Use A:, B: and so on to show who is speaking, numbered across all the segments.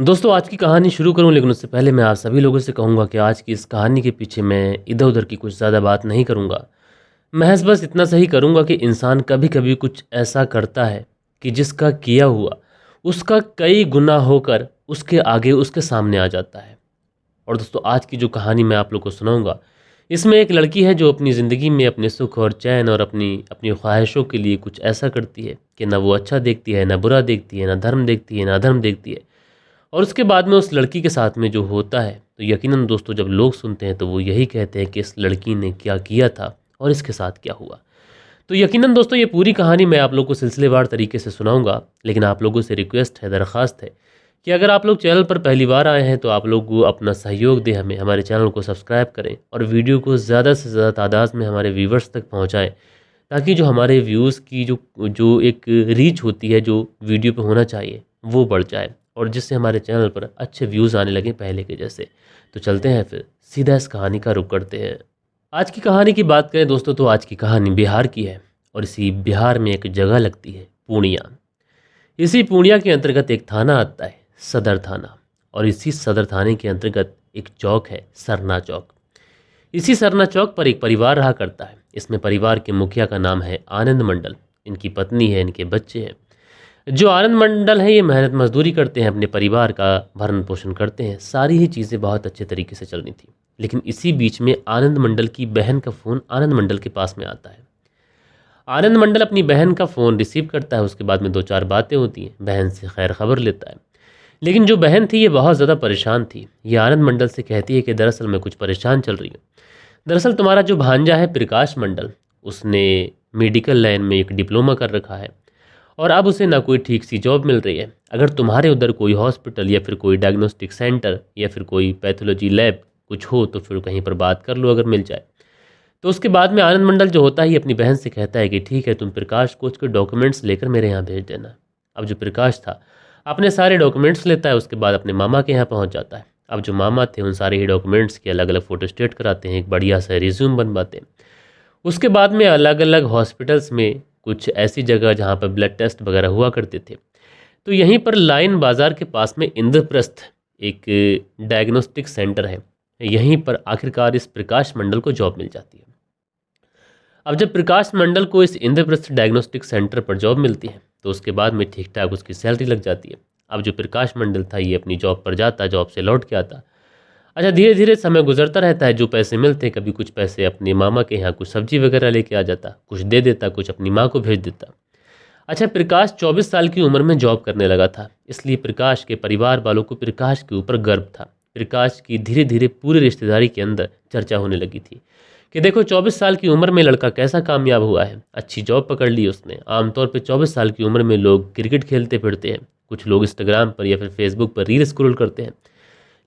A: दोस्तों आज की कहानी शुरू करूं लेकिन उससे पहले मैं आप सभी लोगों से कहूंगा कि आज की इस कहानी के पीछे मैं इधर उधर की कुछ ज़्यादा बात नहीं करूंगा। महज बस इतना सही करूंगा कि इंसान कभी कभी कुछ ऐसा करता है कि जिसका किया हुआ उसका कई गुना होकर उसके आगे उसके सामने आ जाता है। और दोस्तों आज की जो कहानी मैं आप लोग को सुनाऊंगा, इसमें एक लड़की है जो अपनी ज़िंदगी में अपने सुख और चैन और अपनी अपनी ख्वाहिशों के लिए कुछ ऐसा करती है कि ना वो अच्छा देखती है, ना बुरा देखती है, ना धर्म देखती है, ना अधर्म देखती है। और उसके बाद में उस लड़की के साथ में जो होता है, तो यकीनन दोस्तों जब लोग सुनते हैं तो वो यही कहते हैं कि इस लड़की ने क्या किया था और इसके साथ क्या हुआ। तो यकीनन दोस्तों ये पूरी कहानी मैं आप लोग को सिलसिलेवार तरीके से सुनाऊंगा, लेकिन आप लोगों से रिक्वेस्ट है, दरख्वास्त है कि अगर आप लोग चैनल पर पहली बार आए हैं तो आप लोग को अपना सहयोग दें, हमें हमारे चैनल को सब्सक्राइब करें और वीडियो को ज़्यादा से ज़्यादा तादाद में हमारे व्यूवर्स तक पहुँचाएँ, ताकि जो हमारे व्यूज़ की जो जो एक रीच होती है जो वीडियो पे होना चाहिए वो बढ़ जाए और जिससे हमारे चैनल पर अच्छे व्यूज़ आने लगे पहले के जैसे। तो चलते हैं फिर सीधा इस कहानी का रुख करते हैं। आज की कहानी की बात करें दोस्तों तो आज की कहानी बिहार की है और इसी बिहार में एक जगह लगती है पूर्णिया। इसी पूर्णिया के अंतर्गत एक थाना आता है, सदर थाना। और इसी सदर थाने के अंतर्गत एक चौक है, सरना चौक। इसी सरना चौक पर एक परिवार रहा करता है। इसमें परिवार के मुखिया का नाम है आनंद मंडल। इनकी पत्नी है, इनके बच्चे हैं। जो आनंद मंडल है ये मेहनत मजदूरी करते हैं, अपने परिवार का भरण पोषण करते हैं, सारी ही चीज़ें बहुत अच्छे तरीके से चल रही थी। लेकिन इसी बीच में आनंद मंडल की बहन का फ़ोन आनंद मंडल के पास में आता है। आनंद मंडल अपनी बहन का फ़ोन रिसीव करता है, उसके बाद में दो चार बातें होती हैं, बहन से खैर खबर लेता है। लेकिन जो बहन थी ये बहुत ज़्यादा परेशान थी। ये आनंद मंडल से कहती है कि दरअसल मैं कुछ परेशान चल रही हूँ। दरअसल तुम्हारा जो भांजा है प्रकाश मंडल, उसने मेडिकल लाइन में एक डिप्लोमा कर रखा है और अब उसे ना कोई ठीक सी जॉब मिल रही है। अगर तुम्हारे उधर कोई हॉस्पिटल या फिर कोई डायग्नोस्टिक सेंटर या फिर कोई पैथोलॉजी लैब कुछ हो तो फिर कहीं पर बात कर लो अगर मिल जाए। तो उसके बाद में आनंद मंडल जो होता है ये अपनी बहन से कहता है कि ठीक है, तुम प्रकाश को उसके डॉक्यूमेंट्स लेकर मेरे यहाँ भेज देना। अब जो प्रकाश था अपने सारे डॉक्यूमेंट्स लेता है, उसके बाद अपने मामा के यहाँ पहुँच जाता है। अब जो मामा थे उन सारे ही डॉक्यूमेंट्स के अलग अलग फ़ोटो स्टेट कराते हैं, एक बढ़िया सा रिज्यूम बनवाते हैं। उसके बाद में अलग अलग हॉस्पिटल्स में कुछ ऐसी जगह जहाँ पर ब्लड टेस्ट वगैरह हुआ करते थे, तो यहीं पर लाइन बाज़ार के पास में इंद्रप्रस्थ एक डायग्नोस्टिक सेंटर है। यहीं पर आखिरकार इस प्रकाश मंडल को जॉब मिल जाती है। अब जब प्रकाश मंडल को इस इंद्रप्रस्थ डायग्नोस्टिक सेंटर पर जॉब मिलती है तो उसके बाद में ठीक ठाक उसकी सैलरी लग जाती है। अब जो प्रकाश मंडल था ये अपनी जॉब पर जाता, जॉब से लौट के आता। अच्छा, धीरे धीरे समय गुजरता रहता है, जो पैसे मिलते कभी कुछ पैसे अपने मामा के यहाँ कुछ सब्जी वगैरह लेके आ जाता, कुछ दे देता, कुछ अपनी माँ को भेज देता। अच्छा, प्रकाश 24 साल की उम्र में जॉब करने लगा था, इसलिए प्रकाश के परिवार वालों को प्रकाश के ऊपर गर्व था। प्रकाश की धीरे धीरे पूरी रिश्तेदारी के अंदर चर्चा होने लगी थी कि देखो 24 साल की उम्र में लड़का कैसा कामयाब हुआ है, अच्छी जॉब पकड़ ली उसने। आमतौर पे 24 साल की उम्र में लोग क्रिकेट खेलते फिरते हैं, कुछ लोग इंस्टाग्राम पर या फिर फेसबुक पर रील स्क्रॉल करते हैं,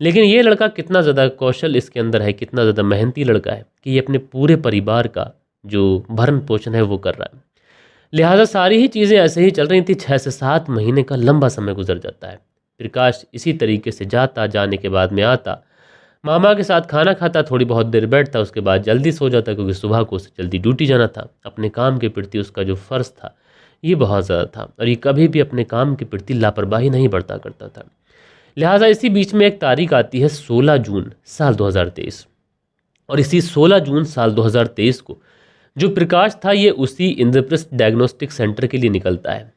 A: लेकिन ये लड़का कितना ज़्यादा कौशल इसके अंदर है, कितना ज़्यादा मेहनती लड़का है कि ये अपने पूरे परिवार का जो भरण पोषण है वो कर रहा है। लिहाजा सारी ही चीज़ें ऐसे ही चल रही थी। 6 से 7 महीने का लंबा समय गुजर जाता है। प्रकाश इसी तरीके से जाता, जाने के बाद में आता, मामा के साथ खाना खाता, थोड़ी बहुत देर बैठता, उसके बाद जल्दी सो जाता क्योंकि सुबह को उसे जल्दी ड्यूटी जाना था। अपने काम के प्रति उसका जो फ़र्ज़ था ये बहुत ज़्यादा था और ये कभी भी अपने काम के प्रति लापरवाही नहीं बरता करता था। लिहाजा इसी बीच में एक तारीख आती है 16 जून साल 2023 और इसी 16 जून साल 2023 को जो प्रकाश था ये उसी इंद्रप्रस्थ डायग्नोस्टिक सेंटर के लिए निकलता है।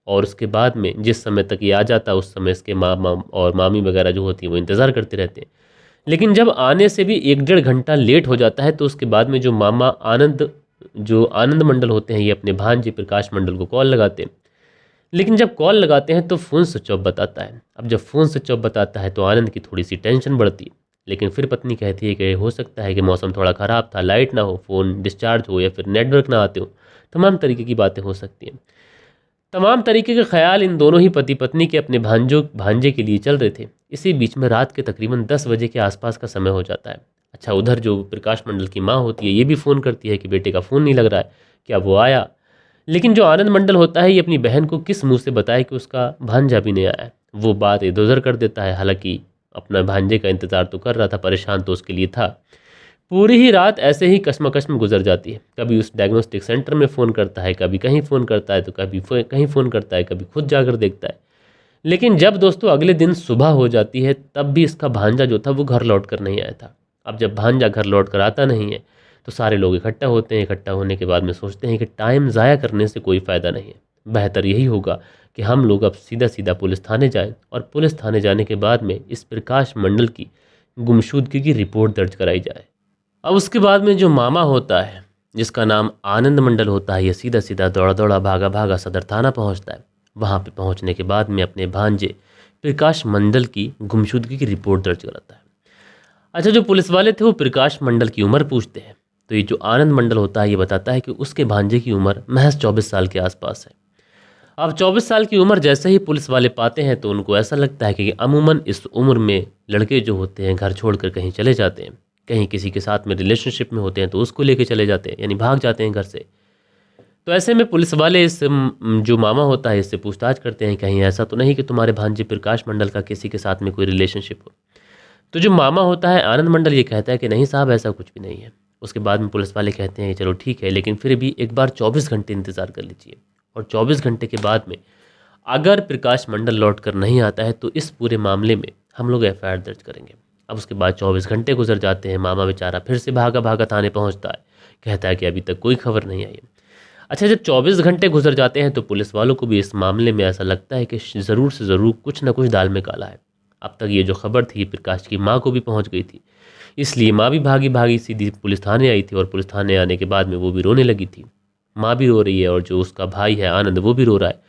A: और उसके बाद में जिस समय तक ये आ जाता उस समय इसके मामा और मामी वगैरह जो होती हैं वो इंतज़ार करते रहते हैं। लेकिन जब आने से भी 1 डेढ़ घंटा लेट हो जाता है तो उसके बाद में जो मामा आनंद मंडल होते हैं ये अपने भांजे प्रकाश मंडल को कॉल लगाते हैं। लेकिन जब कॉल लगाते हैं तो फ़ोन स्विच ऑफ बताता है। अब जब फ़ोन स्विच ऑफ बताता है तो आनंद की थोड़ी सी टेंशन बढ़ती है, लेकिन फिर पत्नी कहती है कि हो सकता है कि मौसम थोड़ा ख़राब था, लाइट ना हो, फ़ोन डिस्चार्ज हो या फिर नेटवर्क ना आते हो, तमाम तरीके की बातें हो सकती हैं। तमाम तरीके के ख्याल इन दोनों ही पति पत्नी के अपने भांजे के लिए चल रहे थे। इसी बीच में रात के तकरीबन 10 बजे के आसपास का समय हो जाता है। अच्छा, उधर जो प्रकाश मंडल की माँ होती है ये भी फ़ोन करती है कि बेटे का फ़ोन नहीं लग रहा है, क्या वो आया? लेकिन जो आनंद मंडल होता है ये अपनी बहन को किस मुंह से बताए कि उसका भांजा भी नहीं आया है। वो बात इधर उधर कर देता है, हालांकि अपना भांजे का इंतज़ार तो कर रहा था, परेशान तो उसके लिए था। पूरी ही रात ऐसे ही कश्मकश में गुजर जाती है। कभी उस डायग्नोस्टिक सेंटर में फ़ोन करता है, कभी कहीं फ़ोन करता है, तो कभी कहीं फ़ोन करता है, कभी खुद जाकर देखता है। लेकिन जब दोस्तों अगले दिन सुबह हो जाती है तब भी इसका भांजा जो था वो घर लौट कर नहीं आया था। अब जब भांजा घर लौट कर आता नहीं है तो सारे लोग इकट्ठा होते हैं। इकट्ठा होने के बाद में सोचते हैं कि टाइम ज़ाया करने से कोई फ़ायदा नहीं है, बेहतर यही होगा कि हम लोग अब सीधा सीधा पुलिस थाने जाएं और पुलिस थाने जाने के बाद में इस प्रकाश मंडल की गुमशुदगी की रिपोर्ट दर्ज कराई जाए। अब उसके बाद में जो मामा होता है जिसका नाम आनंद मंडल होता है, ये सीधा सीधा दौड़ा दौड़ा भागा भागा सदर थाना पहुंचता है। वहां पे पहुंचने के बाद में अपने भांजे प्रकाश मंडल की गुमशुदगी की रिपोर्ट दर्ज कराता है। अच्छा, जो पुलिस वाले थे वो प्रकाश मंडल की उम्र पूछते हैं तो ये जो आनंद मंडल होता है ये बताता है कि उसके भांजे की उम्र महज 24 साल के आसपास है। अब 24 साल की उम्र जैसे ही पुलिस वाले पाते हैं तो उनको ऐसा लगता है कि अमूमन इस उम्र में लड़के जो होते हैं घर छोड़कर कहीं चले जाते हैं, कहीं किसी के साथ में रिलेशनशिप में होते हैं तो उसको लेके चले जाते हैं, यानी भाग जाते हैं घर से। तो ऐसे में पुलिस वाले इस जो मामा होता है इससे पूछताछ करते हैं कहीं ऐसा तो नहीं कि तुम्हारे भांजे प्रकाश मंडल का किसी के साथ में कोई रिलेशनशिप हो। तो जो मामा होता है आनंद मंडल ये कहता है कि नहीं साहब, ऐसा कुछ भी नहीं है। उसके बाद में पुलिस वाले कहते हैं कि चलो ठीक है, लेकिन फिर भी एक बार 24 घंटे इंतज़ार कर लीजिए, और 24 घंटे के बाद में अगर प्रकाश मंडल लौट कर नहीं आता है तो इस पूरे मामले में हम लोग एफआईआर दर्ज करेंगे। अब उसके बाद 24 घंटे गुजर जाते हैं। मामा बेचारा फिर से भागा भागा थाने पहुंचता है, कहता है कि अभी तक कोई खबर नहीं आई है। अच्छा, जब 24 घंटे गुजर जाते हैं तो पुलिस वालों को भी इस मामले में ऐसा लगता है कि ज़रूर से ज़रूर कुछ ना कुछ दाल में काला है। अब तक ये जो खबर थी प्रकाश की माँ को भी पहुंच गई थी, इसलिए माँ भी भागी भागी सीधी पुलिस थाने आई थी, और पुलिस थाने आने के बाद में वो भी रोने लगी थी। माँ भी रो रही है और जो उसका भाई है आनंद वो भी रो रहा है।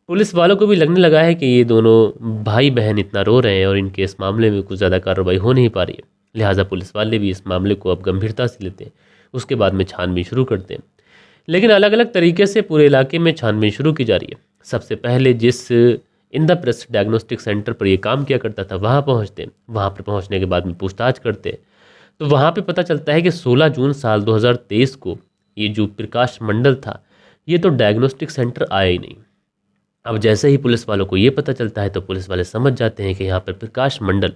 A: पुलिस वालों को भी लगने लगा है कि ये दोनों भाई बहन इतना रो रहे हैं और इनके इस मामले में कुछ ज़्यादा कार्रवाई हो नहीं पा रही है, लिहाजा पुलिस वाले भी इस मामले को अब गंभीरता से लेते हैं। उसके बाद में छानबीन शुरू करते हैं, लेकिन अलग अलग तरीके से पूरे इलाके में छानबीन शुरू की जा रही है। सबसे पहले जिस इंद्रप्रस्थ डायग्नोस्टिक सेंटर पर ये काम किया करता था वहाँ पहुँचते हैं। वहाँ पर पहुँचने के बाद में पूछताछ करते हैं तो वहाँ पे पता चलता है कि 16 जून साल 2023 को ये जो प्रकाश मंडल था ये तो डायग्नोस्टिक सेंटर आया ही नहीं। अब जैसे ही पुलिस वालों को ये पता चलता है तो पुलिस वाले समझ जाते हैं कि यहाँ पर प्रकाश मंडल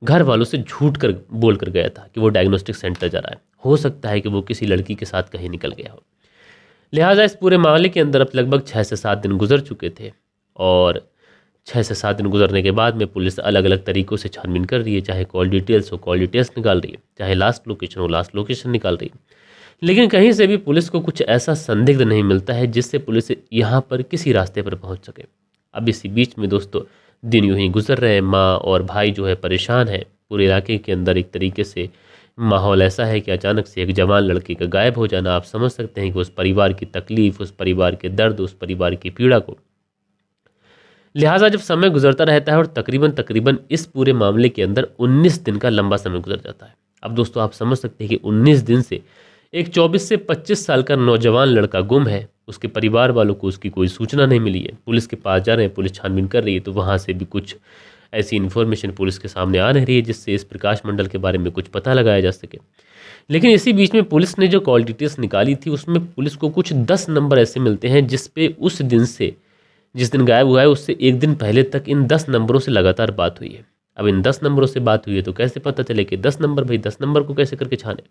A: घर वालों से झूठ कर बोल कर गया था कि वो डायग्नोस्टिक सेंटर जा रहा है। हो सकता है कि वो किसी लड़की के साथ कहीं निकल गया हो। लिहाजा इस पूरे मामले के अंदर अब लगभग 6 से 7 दिन गुजर चुके थे, और 6 से 7 दिन गुजरने के बाद में पुलिस अलग अलग तरीक़ों से छानबीन कर रही है। चाहे कॉल डिटेल्स हो कॉल डिटेल्स निकाल रही है, चाहे लास्ट लोकेशन हो लास्ट लोकेशन निकाल रही है, लेकिन कहीं से भी पुलिस को कुछ ऐसा संदिग्ध नहीं मिलता है जिससे पुलिस यहाँ पर किसी रास्ते पर पहुँच सके। अब इसी बीच में दोस्तों दिन यूँ ही गुजर रहे हैं। माँ और भाई जो है परेशान है। पूरे इलाके के अंदर एक तरीके से माहौल ऐसा है कि अचानक से एक जवान लड़के का गायब हो जाना, आप समझ सकते हैं कि उस परिवार की तकलीफ़, उस परिवार के दर्द, उस परिवार की पीड़ा को। लिहाजा जब समय गुजरता रहता है और तकरीबन तकरीबन इस पूरे मामले के अंदर 19 दिन का लंबा समय गुजर जाता है। अब दोस्तों आप समझ सकते हैं कि 19 दिन से एक 24 से 25 साल का नौजवान लड़का गुम है। उसके परिवार वालों को उसकी कोई सूचना नहीं मिली है। पुलिस के पास जा रहे हैं, पुलिस छानबीन कर रही है, तो वहाँ से भी कुछ ऐसी इन्फॉर्मेशन पुलिस के सामने आ नहीं रही है जिससे इस प्रकाश मंडल के बारे में कुछ पता लगाया जा सके। लेकिन इसी बीच में पुलिस ने जो कॉल डिटेल्स निकाली थी उसमें पुलिस को कुछ 10 नंबर ऐसे मिलते हैं जिस पे उस दिन से, जिस दिन गायब हुआ है उससे एक दिन पहले तक इन 10 नंबरों से लगातार बात हुई है। अब इन 10 नंबरों से बात हुई है तो कैसे पता चले कि 10 नंबर, भाई 10 नंबर को कैसे करके छाने।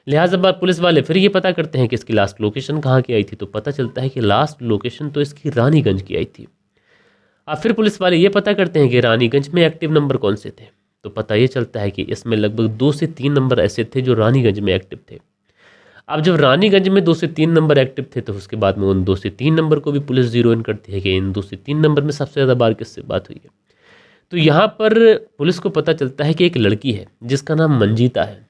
A: लिहाजा बात पुलिस वाले फिर ये पता करते हैं कि इसकी लास्ट लोकेशन कहाँ की आई थी, तो पता चलता है कि लास्ट लोकेशन तो इसकी रानीगंज की आई थी। अब फिर पुलिस वाले ये पता करते हैं कि रानीगंज में एक्टिव नंबर कौन से थे, तो पता ये चलता है कि इसमें लगभग 2 से 3 नंबर ऐसे थे जो रानीगंज में एक्टिव थे। अब जब रानीगंज में 2 से 3 नंबर एक्टिव थे तो उसके बाद में उन 2 से 3 नंबर को भी पुलिस जीरो इन करती है कि इन 2 से 3 नंबर में सबसे ज़्यादा बार किससे बात हुई है। तो यहाँ पर पुलिस को पता चलता है कि एक लड़की है जिसका नाम मंजीता है।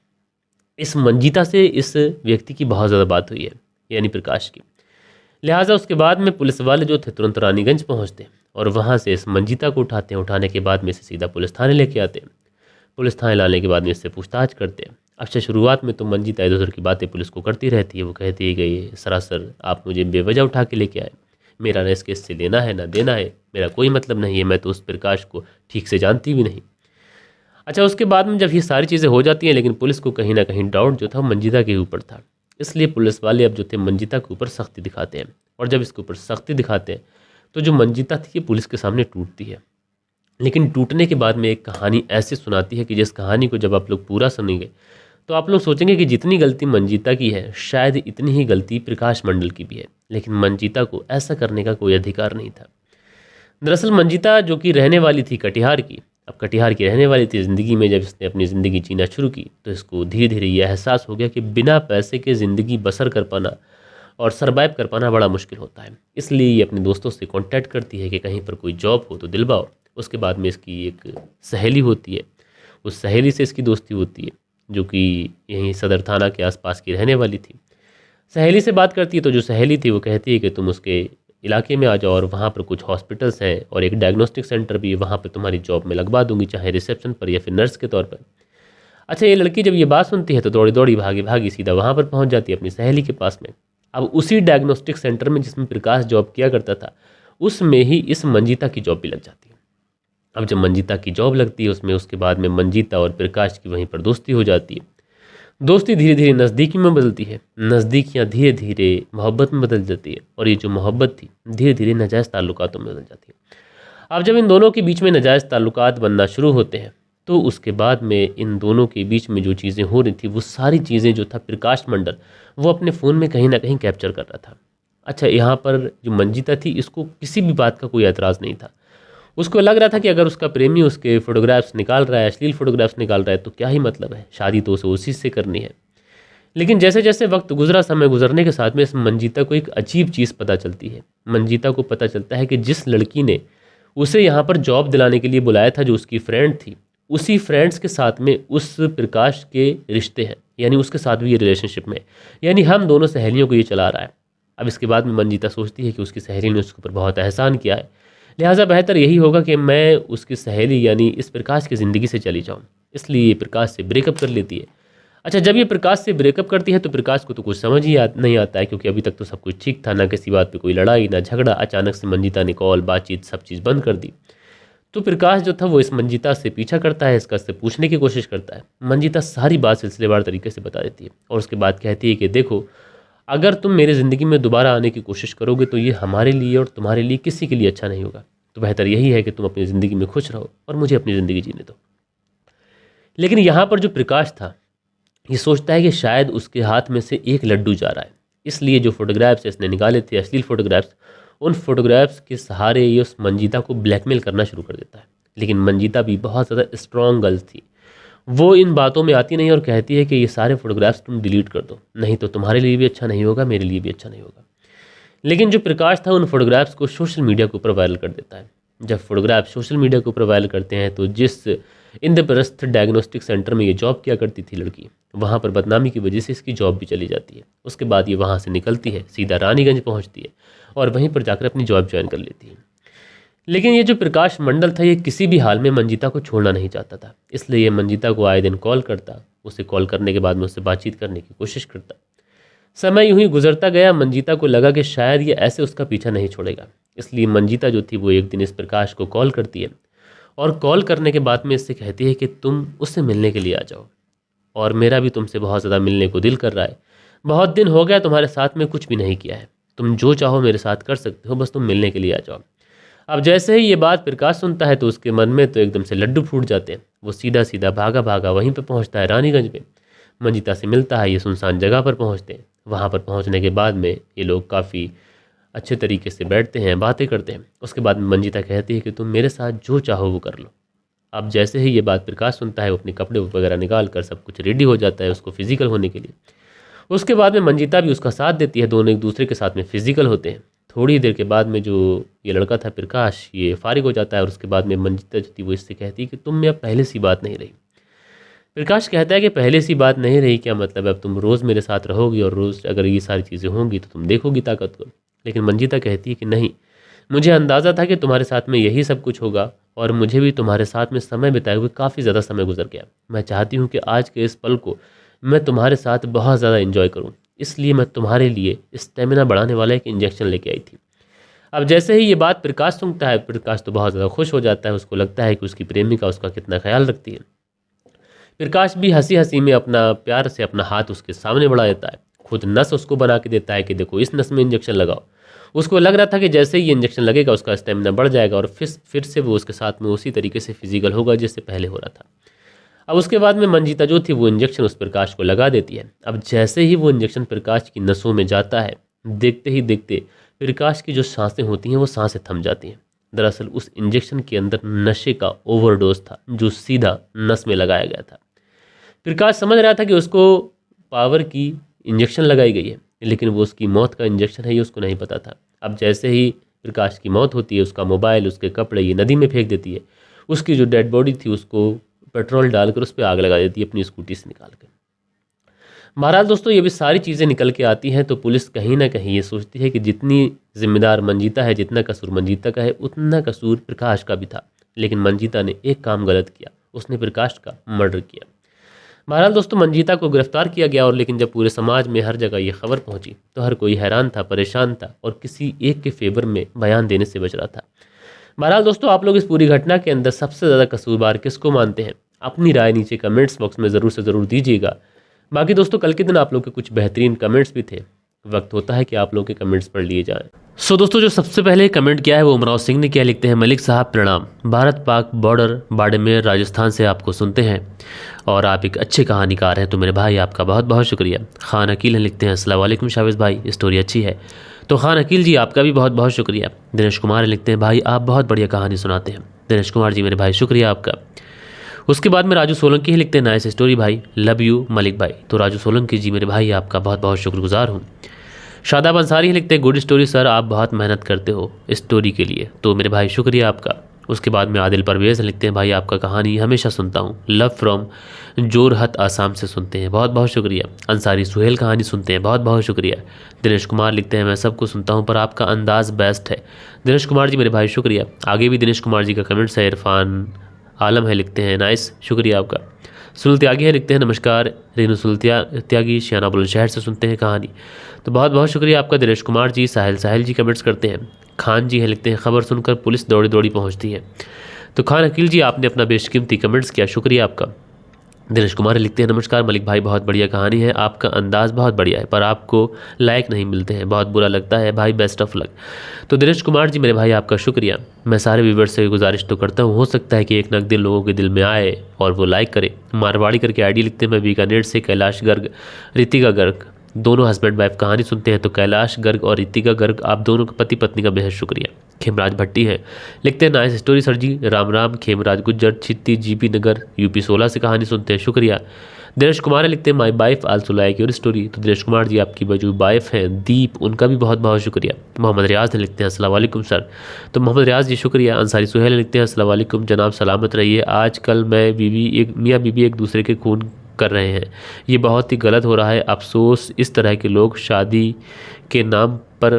A: इस मंजीता से इस व्यक्ति की बहुत ज़्यादा बात हुई है, यानी प्रकाश की। लिहाजा उसके बाद में पुलिस वाले जो थे तुरंत रानीगंज पहुँचते हैं और वहाँ से इस मंजीता को उठाते हैं। उठाने के बाद में इसे सीधा पुलिस थाने लेके आते हैं। पुलिस थाने लाने के बाद में इससे पूछताछ करते हैं। अच्छा, शुरुआत में तो मंजीता इधर उधर की बातें पुलिस को करती रहती है। वो कहती है कि ये सरासर आप मुझे बेवजह उठा के लेके आए, मेरा न इस केस से लेना है ना देना है, मेरा कोई मतलब नहीं है, मैं तो उस प्रकाश को ठीक से जानती भी नहीं। अच्छा, उसके बाद में जब ये सारी चीज़ें हो जाती हैं, लेकिन पुलिस को कहीं ना कहीं डाउट जो था मंजीता के ऊपर था, इसलिए पुलिस वाले अब जो थे मंजीता के ऊपर सख्ती दिखाते हैं। और जब इसके ऊपर सख्ती दिखाते हैं तो जो मंजीता थी ये पुलिस के सामने टूटती है। लेकिन टूटने के बाद में एक कहानी ऐसे सुनाती है कि जिस कहानी को जब आप लोग पूरा सुनेंगे तो आप लोग सोचेंगे कि जितनी गलती मंजीता की है शायद इतनी ही गलती प्रकाश मंडल की भी है, लेकिन मंजीता को ऐसा करने का कोई अधिकार नहीं था। दरअसल मंजिता जो कि रहने वाली थी कटिहार की, अब कटिहार की रहने वाली थी, ज़िंदगी में जब इसने अपनी ज़िंदगी जीना शुरू की तो इसको धीरे धीरे ये एहसास हो गया कि बिना पैसे के ज़िंदगी बसर कर पाना और सरवाइव कर पाना बड़ा मुश्किल होता है। इसलिए ये अपने दोस्तों से कांटेक्ट करती है कि कहीं पर कोई जॉब हो तो दिलवाओ। उसके बाद में इसकी एक सहेली होती है, उस सहेली से इसकी दोस्ती होती है जो कि यहीं सदर थाना के आसपास की रहने वाली थी। सहेली से बात करती है तो जो सहेली थी वो कहती है कि तुम उसके इलाके में आ जाओ और वहाँ पर कुछ हॉस्पिटल्स हैं और एक डायग्नोस्टिक सेंटर भी है, वहाँ पर तुम्हारी जॉब में लगवा दूंगी, चाहे रिसेप्शन पर या फिर नर्स के तौर पर। अच्छा, ये लड़की जब ये बात सुनती है तो दौड़ी दौड़ी भागी भागी सीधा वहाँ पर पहुँच जाती है अपनी सहेली के पास में। अब उसी डायग्नोस्टिक सेंटर में जिसमें प्रकाश जॉब किया करता था उसमें ही इस मंजिता की जॉब भी लग जाती है। अब जब मंजिता की जॉब लगती है उसमें, उसके बाद में मंजिता और प्रकाश की वहीं पर दोस्ती हो जाती है। दोस्ती धीरे धीरे नज़दीकी में बदलती है, नज़दीकियाँ धीरे धीरे मोहब्बत में बदल जाती है और ये जो मोहब्बत थी धीरे धीरे नाजायज़ ताल्लुकातों में बदल जाती है। अब जब इन दोनों के बीच में नाजायज़ ताल्लुकात बनना शुरू होते हैं तो उसके बाद में इन दोनों के बीच में जो चीज़ें हो रही थी वो सारी चीज़ें जो था प्रकाश मंडल वो अपने फ़ोन में कहीं ना कहीं कैप्चर कर रहा था। अच्छा, यहाँ पर जो मंजिता थी इसको किसी भी बात का कोई एतराज़ नहीं था। उसको लग रहा था कि अगर उसका प्रेमी उसके फ़ोटोग्राफ्स निकाल रहा है, अश्लील फ़ोटोग्राफ्स निकाल रहा है तो क्या ही मतलब है, शादी तो उसे उसी से करनी है। लेकिन जैसे जैसे वक्त गुजरा, समय गुजरने के साथ में इस मंजिता को एक अजीब चीज़ पता चलती है। मंजिता को पता चलता है कि जिस लड़की ने उसे यहाँ पर जॉब दिलाने के लिए बुलाया था, जो उसकी फ्रेंड थी, उसी फ्रेंड्स के साथ में उस प्रकाश के रिश्ते हैं, यानी उसके साथ भी ये रिलेशनशिप में, यानी हम दोनों सहेलियों को ये चला रहा है। अब इसके बाद में मंजिता सोचती है कि उसकी सहेली ने उसके ऊपर बहुत एहसान किया है, लिहाजा बेहतर यही होगा कि मैं उसकी सहेली यानी इस प्रकाश की ज़िंदगी से चली जाऊँ। इसलिए ये प्रकाश से ब्रेकअप कर लेती है। अच्छा, जब ये प्रकाश से ब्रेकअप करती है तो प्रकाश को तो कुछ समझ ही नहीं आता है, क्योंकि अभी तक तो सब कुछ ठीक था, ना किसी बात पे कोई लड़ाई ना झगड़ा। अचानक से मंजिता ने कॉल बातचीत सब चीज़ बंद कर दी। तो प्रकाश जो था वो इस मंजिता से पीछा करता है, इसका से पूछने की कोशिश करता है। मंजिता सारी बात सिलसिलेवार तरीके से बता देती है और उसके बाद कहती है कि देखो, अगर तुम मेरी ज़िंदगी में दोबारा आने की कोशिश करोगे तो ये हमारे लिए और तुम्हारे लिए किसी के लिए अच्छा नहीं होगा। तो बेहतर यही है कि तुम अपनी ज़िंदगी में खुश रहो और मुझे अपनी ज़िंदगी जीने दो। लेकिन यहाँ पर जो प्रकाश था ये सोचता है कि शायद उसके हाथ में से एक लड्डू जा रहा है, इसलिए जो फोटोग्राफ्स इसने निकाले थे अश्लील फोटोग्राफ्स, उन फोटोग्राफ्स के सहारे ये उस मंजिता को ब्लैकमेल करना शुरू कर देता है। लेकिन मंजिता भी बहुत ज़्यादा स्ट्रॉन्ग गर्ल थी, वो इन बातों में आती नहीं और कहती है कि ये सारे फोटोग्राफ्स तुम डिलीट कर दो, नहीं तो तुम्हारे लिए भी अच्छा नहीं होगा, मेरे लिए भी अच्छा नहीं होगा। लेकिन जो प्रकाश था उन फोटोग्राफ्स को सोशल मीडिया के ऊपर वायरल कर देता है। जब फोटोग्राफ सोशल मीडिया के ऊपर वायरल करते हैं तो जिस इंद्रप्रस्थ डायग्नोस्टिक सेंटर में ये जॉब किया करती थी लड़की, वहाँ पर बदनामी की वजह से इसकी जॉब भी चली जाती है। उसके बाद ये वहाँ से निकलती है, सीधा रानीगंज पहुँचती है और वहीं पर जाकर अपनी जॉब ज्वाइन कर लेती है। लेकिन ये जो प्रकाश मंडल था ये किसी भी हाल में मंजिता को छोड़ना नहीं चाहता था, इसलिए ये मंजिता को आए दिन कॉल करता, उसे कॉल करने के बाद में उससे बातचीत करने की कोशिश करता। समय यूं ही गुजरता गया। मंजिता को लगा कि शायद ये ऐसे उसका पीछा नहीं छोड़ेगा, इसलिए मंजिता जो थी वो एक दिन इस प्रकाश को कॉल करती है और कॉल करने के बाद में इससे कहती है कि तुम उससे मिलने के लिए आ जाओ और मेरा भी तुमसे बहुत ज़्यादा मिलने को दिल कर रहा है। बहुत दिन हो गया तुम्हारे साथ में कुछ भी नहीं किया है, तुम जो चाहो मेरे साथ कर सकते हो, बस तुम मिलने के लिए आ जाओ। अब जैसे ही ये बात प्रकाश सुनता है तो उसके मन में तो एकदम से लड्डू फूट जाते हैं। वो सीधा सीधा भागा भागा वहीं पर पहुँचता है रानीगंज में, मंजिता से मिलता है। ये सुनसान जगह पर पहुँचते हैं। वहाँ पर पहुँचने के बाद में ये लोग काफ़ी अच्छे तरीके से बैठते हैं, बातें करते हैं। उसके बाद में मंजिता कहती है कि तुम मेरे साथ जो चाहो वो कर लो। अब जैसे ही ये बात प्रकाश सुनता है वो अपने कपड़े वगैरह निकाल कर सब कुछ रेडी हो जाता है उसको फिजिकल होने के लिए। उसके बाद में मंजिता भी उसका साथ देती है, दोनों एक दूसरे के साथ में फिजिकल होते हैं। थोड़ी देर के बाद में जो ये लड़का था प्रकाश ये फारिग हो जाता है और उसके बाद में मंजिता जो थी वो इससे कहती है कि तुम में अब पहले सी बात नहीं रही। प्रकाश कहता है कि पहले सी बात नहीं रही क्या मतलब, अब तुम रोज़ मेरे साथ रहोगी और रोज़ अगर ये सारी चीज़ें होंगी तो तुम देखोगी ताकत को। लेकिन मंजिता कहती है कि नहीं, मुझे अंदाज़ा था कि तुम्हारे साथ में यही सब कुछ होगा और मुझे भी तुम्हारे साथ में समय बिताए हुए काफ़ी ज़्यादा समय गुजर गया। मैं चाहती हूँ कि आज के इस पल को मैं तुम्हारे साथ बहुत ज़्यादा इन्जॉय करूँ, इसलिए मैं तुम्हारे लिए स्टेमिना बढ़ाने वाला एक इंजेक्शन लेके आई थी। अब जैसे ही ये बात प्रकाश सुनता है, प्रकाश तो बहुत ज़्यादा खुश हो जाता है। उसको लगता है कि उसकी प्रेमिका उसका कितना ख्याल रखती है। प्रकाश भी हंसी हंसी में अपना प्यार से अपना हाथ उसके सामने बढ़ा देता है, खुद नस उसको बना के देता है कि देखो इस नस में इंजेक्शन लगाओ। उसको लग रहा था कि जैसे ही ये इंजेक्शन लगेगा उसका स्टेमिना बढ़ जाएगा और फिर से वो उसके साथ में उसी तरीके से फिजिकल होगा जैसे पहले हो रहा था। अब उसके बाद में मंजिता जो थी वो इंजेक्शन उस प्रकाश को लगा देती है। अब जैसे ही वो इंजेक्शन प्रकाश की नसों में जाता है, देखते ही देखते प्रकाश की जो सांसें होती हैं वो सांसें थम जाती हैं। दरअसल उस इंजेक्शन के अंदर नशे का ओवरडोज था जो सीधा नस में लगाया गया था। प्रकाश समझ रहा था कि उसको पावर की इंजेक्शन लगाई गई है, लेकिन वो उसकी मौत का इंजेक्शन है ये उसको नहीं पता था। अब जैसे ही प्रकाश की मौत होती है, उसका मोबाइल, उसके कपड़े ये नदी में फेंक देती है। उसकी जो डेड बॉडी थी उसको पेट्रोल डालकर उस पर आग लगा देती है अपनी स्कूटी से निकाल कर। बहरहाल दोस्तों, ये भी सारी चीज़ें निकल के आती हैं तो पुलिस कहीं ना कहीं ये सोचती है कि जितनी जिम्मेदार मंजीता है, जितना कसूर मंजीता का है, उतना कसूर प्रकाश का भी था। लेकिन मंजीता ने एक काम गलत किया, उसने प्रकाश का मर्डर किया। बहरहाल दोस्तों, मंजीता को गिरफ्तार किया गया और लेकिन जब पूरे समाज में हर जगह ये खबर पहुंची तो हर कोई हैरान था, परेशान था और किसी एक के फेवर में बयान देने से बच रहा था। बहरहाल दोस्तों, आप लोग इस पूरी घटना के अंदर सबसे ज़्यादा कसूरवार किसको मानते हैं? अपनी राय नीचे कमेंट्स बॉक्स में ज़रूर से ज़रूर दीजिएगा। बाकी दोस्तों, कल के दिन आप लोग के कुछ बेहतरीन कमेंट्स भी थे, वक्त होता है कि आप लोग के कमेंट्स पढ़ लिए जाएं। सो दोस्तों, जो सबसे पहले कमेंट किया है वो उमराव सिंह ने किया। लिखते हैं, मलिक साहब प्रणाम, भारत पाक बॉर्डर बाड़मेर राजस्थान से आपको सुनते हैं और आप एक अच्छे कहानीकार हैं, तो मेरे भाई आपका बहुत बहुत शुक्रिया। खान अकील हैं, लिखते हैं अस्सलाम वालेकुम शाविज़ भाई, स्टोरी अच्छी है। तो खान अकील जी आपका भी बहुत बहुत शुक्रिया। दिनेश कुमार लिखते हैं, भाई आप बहुत बढ़िया कहानी सुनाते हैं। दिनेश कुमार जी मेरे भाई शुक्रिया आपका। उसके बाद में राजू सोलंकी ही लिखते हैं, नाइस स्टोरी भाई, लव यू मलिक भाई। तो राजू सोलंकी जी मेरे भाई आपका बहुत बहुत शुक्रगुजार हूँ। शादाब अंसारी ही लिखते हैं, गुड स्टोरी सर, आप बहुत मेहनत करते हो स्टोरी के लिए, तो मेरे भाई शुक्रिया आपका। उसके बाद में आदिल परवेज़ लिखते हैं, भाई आपका कहानी हमेशा सुनता हूँ, लव फ्रॉम जोरहट आसाम से सुनते हैं, बहुत बहुत शुक्रिया। अंसारी सुहेल कहानी सुनते हैं, बहुत बहुत शुक्रिया। दिनेश कुमार लिखते हैं, मैं सबको सुनता हूँ पर आपका अंदाज़ बेस्ट है। दिनेश कुमार जी मेरे भाई शुक्रिया। आगे भी दिनेश कुमार जी का कमेंट्स है। इरफान आलम है, लिखते हैं, नाइस, शुक्रिया आपका। सुल त्यागी है, लिखते हैं, नमस्कार रेनू सुल त्यागी, शियाना बुलंदशहर से सुनते हैं कहानी, तो बहुत बहुत शुक्रिया आपका। दिनेश कुमार जी, साहिल जी कमेंट्स करते हैं। खान जी है, लिखते हैं, खबर सुनकर पुलिस दौड़ी दौड़ी पहुंचती है। तो खान अकील जी आपने अपना बेशकीमती कमेंट्स किया, शुक्रिया आपका। दिनेश कुमार लिखते हैं, नमस्कार मलिक भाई, बहुत बढ़िया कहानी है, आपका अंदाज बहुत बढ़िया है पर आपको लाइक नहीं मिलते हैं, बहुत बुरा लगता है भाई, बेस्ट ऑफ लक। तो दिनेश कुमार जी मेरे भाई आपका शुक्रिया। मैं सारे व्यूवर्स से गुजारिश तो करता हूँ, हो सकता है कि एक न एक दिन लोगों के दिल में आए और वो लाइक करे। मारवाड़ी करके आईडी लिखते हैं, मैं बीकानेर से कैलाश गर्ग, रितिका गर्ग, दोनों हस्बैंड वाइफ कहानी सुनते हैं, तो कैलाश गर्ग और रितिका गर्ग आप दोनों पति पत्नी का बेहद शुक्रिया। खेमराज भट्टी है, लिखते हैं, नाइस स्टोरी सर जी, राम राम। खेमराज गुज्जर, छित्ती जीपी नगर यूपी 16 से कहानी सुनते हैं, शुक्रिया। दिनेश कुमार लिखते हैं, my wife also like your story, तो दिनेश कुमार जी आपकी जो वाइफ हैं दीप, उनका भी बहुत बहुत शुक्रिया। मोहम्मद रियाज लिखते हैं, अस्सलाम वालेकुम सर, तो मोहम्मद रियाज जी शुक्रिया। अंसारी सुहेल लिखते हैं, अस्सलाम वालेकुम जनाब, सलामत रहिए। आजकल मियाँ बीवी एक दूसरे के खून कर रहे हैं, ये बहुत ही गलत हो रहा है। अफसोस इस तरह के लोग शादी के नाम पर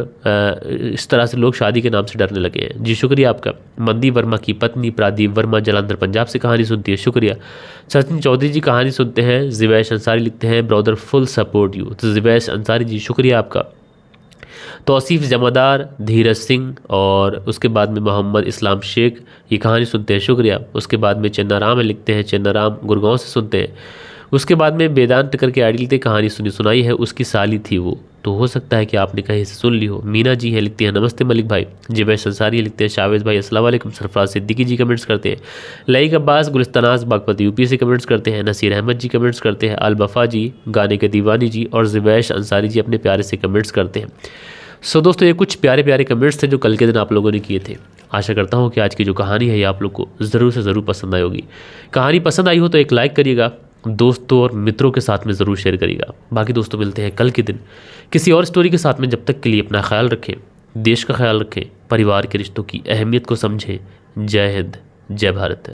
A: इस तरह से लोग शादी के नाम से डरने लगे हैं। जी शुक्रिया आपका। मंदी वर्मा की पत्नी प्रादीप वर्मा जलंधर पंजाब से कहानी सुनती है, शुक्रिया। सचिन चौधरी जी कहानी सुनते हैं। जिवैश अंसारी लिखते हैं, ब्रदर फुल सपोर्ट यू, तो जिवैश अंसारी जी शुक्रिया आपका। तौसीफ जमादार, धीरज सिंह और उसके बाद में मोहम्मद इस्लाम शेख ये कहानी सुनते हैं, शुक्रिया। उसके बाद में चन्नाराम लिखते हैं, चन्नाराम गुड़गांव से सुनते हैं। उसके बाद में वेदांत करके आईडी लिखते, कहानी सुनाई है, उसकी साली थी वो, तो हो सकता है कि आपने कहीं से सुन ली हो। मीना जी है, लिखती हैं, नमस्ते मलिक भाई। जिवैश अंसारी लिखते हैं, शावेज़ भाई अस्सलाम वालेकुम। सरफराज सिद्दीकी जी कमेंट्स करते हैं। लईक अब्बास गुलिस्तानाज बागपत यूपी से कमेंट्स करते हैं। नसीर अहमद जी कमेंट्स करते हैं। अलबफ़ा जी, गाने के दीवानी जी और जिवैश अंसारी जी अपने प्यारे से कमेंट्स करते हैं। सो दोस्तों, ये कुछ प्यारे प्यारे कमेंट्स थे जो कल के दिन आप लोगों ने किए थे। आशा करता हूँ कि आज की जो कहानी है ये आप लोग को ज़रूर से ज़रूर पसंद आई होगी। कहानी पसंद आई हो तो एक लाइक करिएगा, दोस्तों और मित्रों के साथ में ज़रूर शेयर करिएगा। बाकी दोस्तों मिलते हैं कल के दिन किसी और स्टोरी के साथ में। जब तक के लिए अपना ख्याल रखें, देश का ख्याल रखें, परिवार के रिश्तों की अहमियत को समझें। जय हिंद, जय भारत।